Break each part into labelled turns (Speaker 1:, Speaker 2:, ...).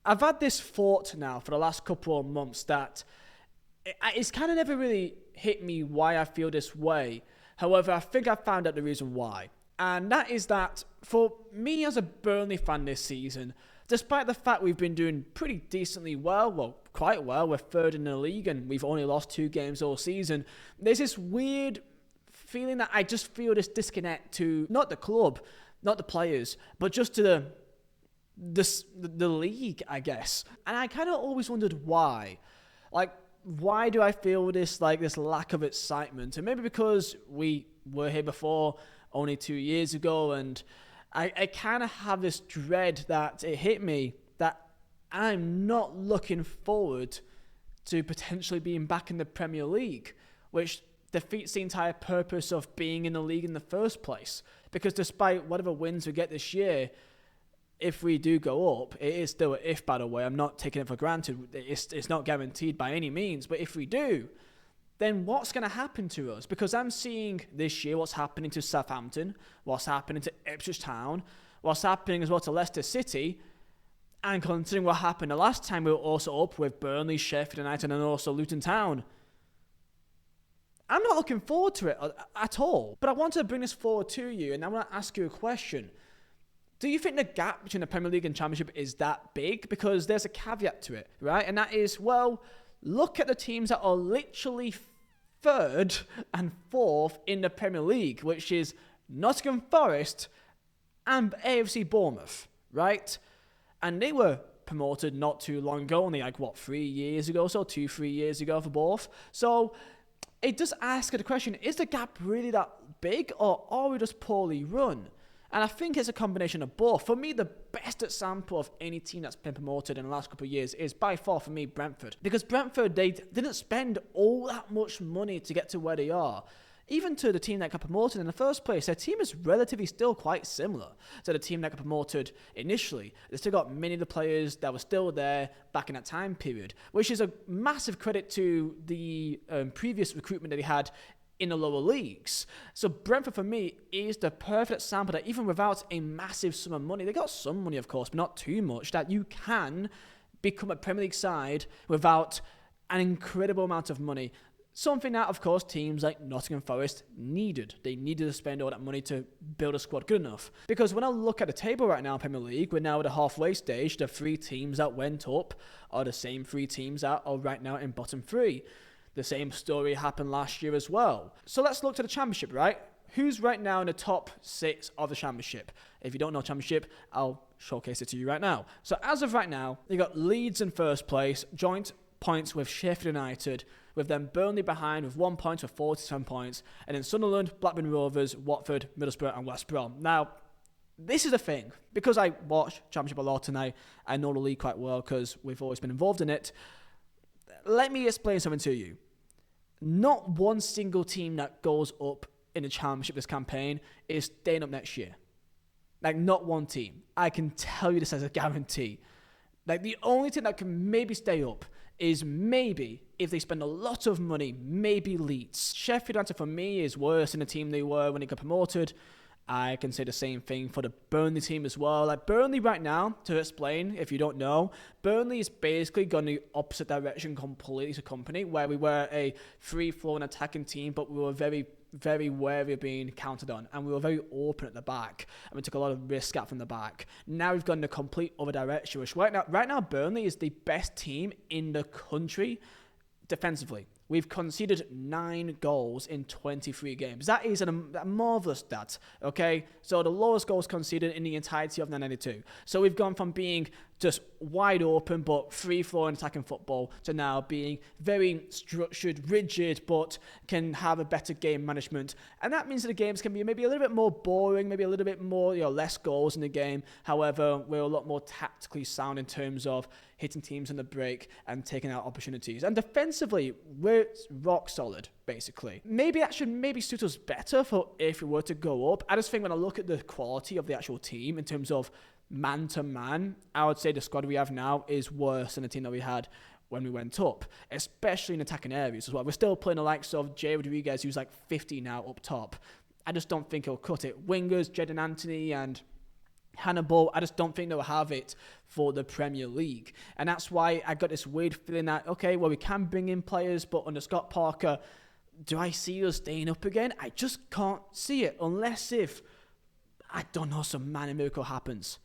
Speaker 1: I've had this thought now for the last couple of months that it's kind of never really hit me why I feel this way. However, I think I found out the reason why. And that is that for me as a Burnley fan this season, despite the fact we've been doing pretty decently well, quite well, we're third in the league and we've only lost 2 games all season, there's this weird feeling that I just feel this disconnect to not the club, not the players, but just to the league, I guess. And I kind of always wondered why. Like, why do I feel this lack of excitement? And maybe because we were here before only 2 years ago, and I kind of have this dread that it hit me that I'm not looking forward to potentially being back in the Premier League, which defeats the entire purpose of being in the league in the first place. Because despite whatever wins we get this year, if we do go up, it is still an if, by the way. I'm not taking it for granted. It's not guaranteed by any means. But if we do, then what's going to happen to us? Because I'm seeing this year what's happening to Southampton, what's happening to Ipswich Town, what's happening as well to Leicester City, and considering what happened the last time we were also up with Burnley, Sheffield United, and also Luton Town. I'm not looking forward to it at all. But I want to bring this forward to you, and I want to ask you a question. Do you think the gap between the Premier League and Championship is that big? Because there's a caveat to it, right? And that is, well, look at the teams that are literally 3rd and 4th in the Premier League, which is Nottingham Forest and AFC Bournemouth, right? And they were promoted not too long ago, only 3 years ago, so 2-3 years ago for both. So it does ask the question, is the gap really that big, or are we just poorly run? And I think it's a combination of both. For me, the best example of any team that's been promoted in the last couple of years is by far, for me, Brentford. Because Brentford, they didn't spend all that much money to get to where they are. Even to the team that got promoted in the first place, their team is relatively still quite similar to the team that got promoted initially. They still got many of the players that were still there back in that time period, which is a massive credit to the previous recruitment that they had in the lower leagues. So Brentford, for me, is the perfect example that even without a massive sum of money, they got some money, of course, but not too much, that you can become a Premier League side without an incredible amount of money. Something that, of course, teams like Nottingham Forest needed. They needed to spend all that money to build a squad good enough. Because when I look at the table right now in Premier League, we're now at the halfway stage. The 3 teams that went up are the same 3 teams that are right now in bottom 3. The same story happened last year as well. So let's look to the Championship, right? Who's right now in the top 6 of the Championship? If you don't know Championship, I'll showcase it to you right now. So as of right now, you got Leeds in first place, joint points with Sheffield United, with them Burnley behind with 1 point with 47 points, and then Sunderland, Blackburn Rovers, Watford, Middlesbrough, and West Brom. Now, this is the thing. Because I watch Championship a lot and I know the league quite well because we've always been involved in it, let me explain something to you. Not one single team that goes up in the Championship this campaign is staying up next year. Not one team. I can tell you this as a guarantee. The only team that can maybe stay up is maybe, if they spend a lot of money, maybe Leeds. Sheffield United, for me, is worse than the team they were when they got promoted. I can say the same thing for the Burnley team as well. Burnley right now, to explain, if you don't know, Burnley is basically gone the opposite direction completely to Company, where we were a free-flowing attacking team, but we were very, very wary of being counted on, and we were very open at the back, and we took a lot of risk out from the back. Now we've gone the complete other direction, which right now Burnley is the best team in the country defensively. We've conceded 9 goals in 23 games. That is a marvellous stat, okay? So the lowest goals conceded in the entirety of 1992. So we've gone from being just wide open but free-flowing attacking football to now being very structured, rigid, but can have a better game management. And that means that the games can be maybe a little bit more boring, maybe a little bit more, less goals in the game. However, we're a lot more tactically sound in terms of hitting teams on the break and taking out opportunities. And defensively, we're rock solid, basically. Maybe that should suit us better for if we were to go up. I just think when I look at the quality of the actual team in terms of man-to-man, I would say the squad we have now is worse than the team that we had when we went up, especially in attacking areas as well. We're still playing the likes of Jay Rodriguez, who's 50 now up top. I just don't think he'll cut it. Wingers, Jadon Anthony and Hannibal, I just don't think they'll have it for the Premier League. And that's why I got this weird feeling that, okay, well, we can bring in players, but under Scott Parker, do I see us staying up again? I just can't see it unless if, I don't know, some minor miracle happens.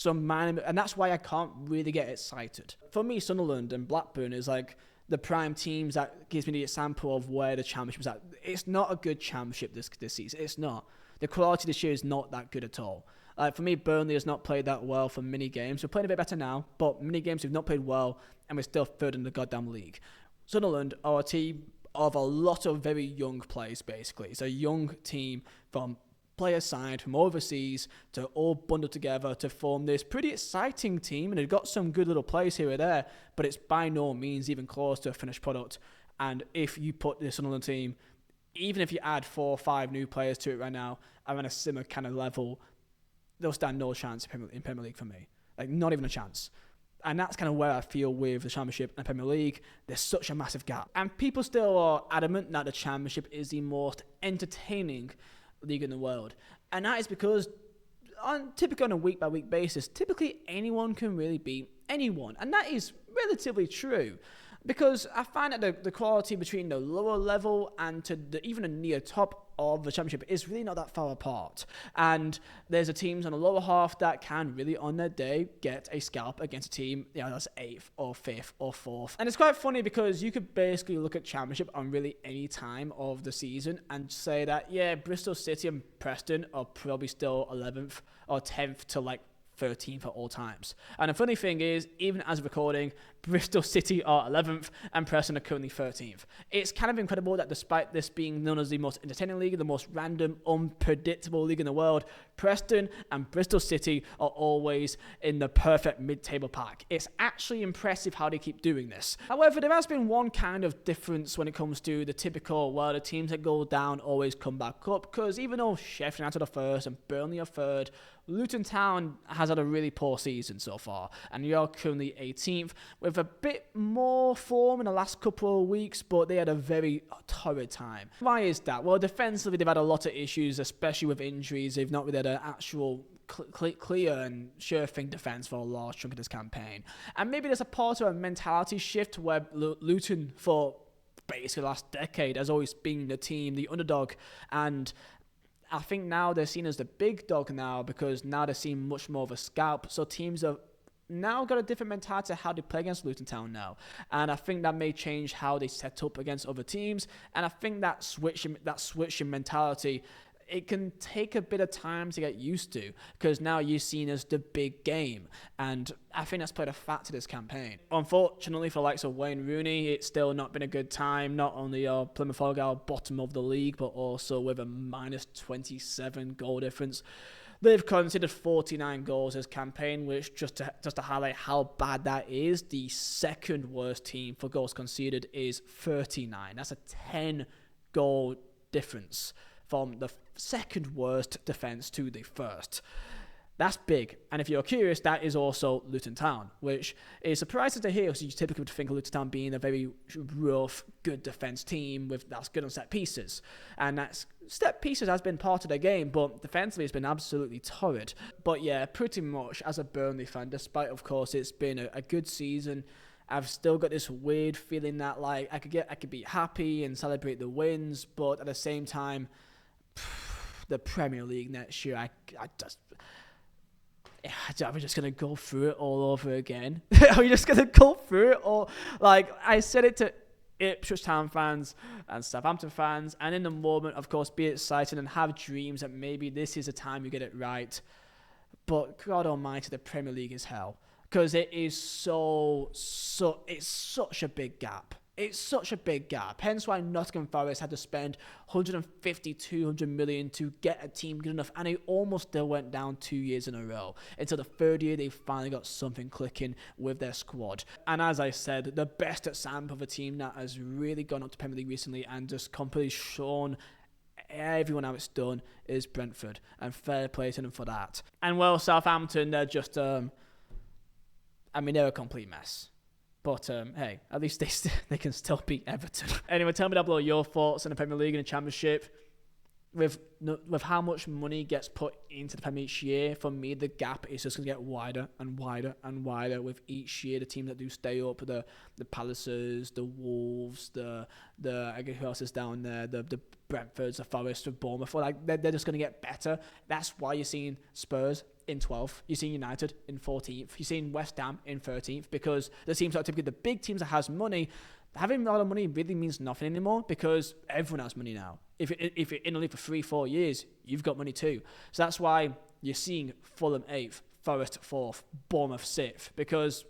Speaker 1: And that's why I can't really get excited. For me, Sunderland and Blackburn is like the prime teams that gives me the example of where the championship is at. It's not a good championship this season. It's not. The quality this year is not that good at all. For me, Burnley has not played that well for mini games. We're playing a bit better now, but mini games we've not played well, and we're still third in the goddamn league. Sunderland are a team of a lot of very young players, basically. It's a young team from player side, from overseas, to all bundled together to form this pretty exciting team, and they've got some good little players here or there, but it's by no means even close to a finished product. And if you put this Sunderland team, even if you add 4 or 5 new players to it right now, around a similar kind of level, they'll stand no chance in Premier League for me. Like, not even a chance. And that's kind of where I feel with the Championship and Premier League. There's such a massive gap. And people still are adamant that the Championship is the most entertaining league in the world. And that is because, typically on a week-by-week basis, typically anyone can really beat anyone. And that is relatively true. Because I find that the quality between the lower level and to even the near top of the Championship is really not that far apart. And there's teams on the lower half that can really, on their day, get a scalp against a team, that's 8th or 5th or 4th. And it's quite funny because you could basically look at Championship on really any time of the season and say that, yeah, Bristol City and Preston are probably still 11th or 10th to like 13th at all times. And the funny thing is, even as recording, Bristol City are 11th and Preston are currently 13th. It's kind of incredible that despite this being known as the most entertaining league, the most random, unpredictable league in the world, Preston and Bristol City are always in the perfect mid-table pack. It's actually impressive how they keep doing this. However, there has been one kind of difference when it comes to the typical, well, the teams that go down always come back up, because even though Sheffield United are first and Burnley are third, Luton Town has had a really poor season so far, and they are currently 18th, with a bit more form in the last couple of weeks, but they had a very torrid time. Why is that? Well, defensively, they've had a lot of issues, especially with injuries. They've not really had an actual clear and sure thing defence for a large chunk of this campaign. And maybe there's a part of a mentality shift where Luton, for basically the last decade, has always been the team, the underdog, and I think now they're seen as the big dog now, because now they're seen much more of a scalp. So teams have now got a different mentality how they play against Luton Town now. And I think that may change how they set up against other teams. And I think that switch in mentality, it can take a bit of time to get used to, because now you're seen as the big game. And I think that's played a factor this campaign. Unfortunately for the likes of Wayne Rooney, it's still not been a good time. Not only are Plymouth Argyle bottom of the league, but also with a minus 27 goal difference. They've considered 49 goals this campaign, which just to highlight how bad that is, the second worst team for goals conceded is 39. That's a 10 goal difference from the second worst defence to the first. That's big. And if you're curious, that is also Luton Town, which is surprising to hear, because you typically would think of Luton Town being a very rough, good defence team that's good on set pieces. And that set pieces has been part of their game, but defensively it's been absolutely torrid. But yeah, pretty much as a Burnley fan, despite of course it's been a good season, I've still got this weird feeling that like I could be happy and celebrate the wins, but at the same time, the Premier League next year, are we just going to go through it all over again? Are we just going to go through it all? Like, I said it to Ipswich Town fans and Southampton fans, and in the moment, of course, be excited and have dreams that maybe this is the time you get it right. But God almighty, the Premier League is hell. Because it is it's such a big gap. It's such a big gap. Hence why Nottingham Forest had to spend 150, 200 million to get a team good enough. And they almost still went down 2 years in a row. Until the third year, they finally got something clicking with their squad. And as I said, the best example of a team that has really gone up to Premier League recently and just completely shown everyone how it's done is Brentford. And fair play to them for that. And well, Southampton, they're just, they're a complete mess. But hey, at least they can still beat Everton. Anyway, tell me down below your thoughts on the Premier League and the Championship. with how much money gets put into the Premier each year, for me the gap is just going to get wider and wider and wider with each year. The teams that do stay up, the Palaces, the Wolves, the I guess who else is down there, the Brentfords, the Forest, the Bournemouth, like they're just going to get better. That's why you're seeing Spurs in 12th, you're seeing United in 14th, you're seeing West Ham in 13th, because the teams that are typically the big teams that has money, having a lot of money really means nothing anymore, because everyone has money now. If you're in the league for 3-4 years, you've got money too. So that's why you're seeing Fulham 8th, Forest 4th, Bournemouth 6th, because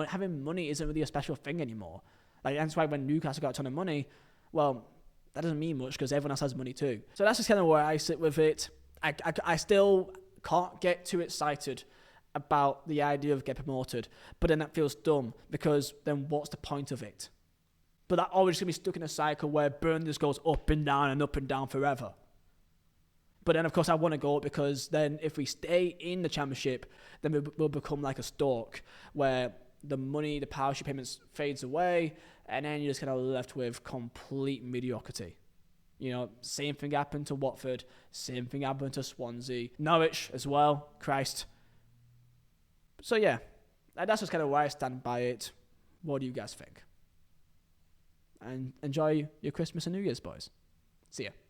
Speaker 1: having money isn't really a special thing anymore. Like, that's why when Newcastle got a ton of money, well, that doesn't mean much because everyone else has money too. So that's just kind of where I sit with it. I still can't get too excited about the idea of get promoted, but then that feels dumb, because then what's the point of it? But that always going to be stuck in a cycle where Burnley just goes up and down forever. But then, of course, I want to go up, because then if we stay in the Championship, then we'll become like a Stoke, where the money, the parachute payments fades away, and then you're just kind of left with complete mediocrity. You know, same thing happened to Watford, same thing happened to Swansea, Norwich as well, Christ. So yeah, that's just kind of where I stand by it. What do you guys think? And enjoy your Christmas and New Year's, boys. See ya.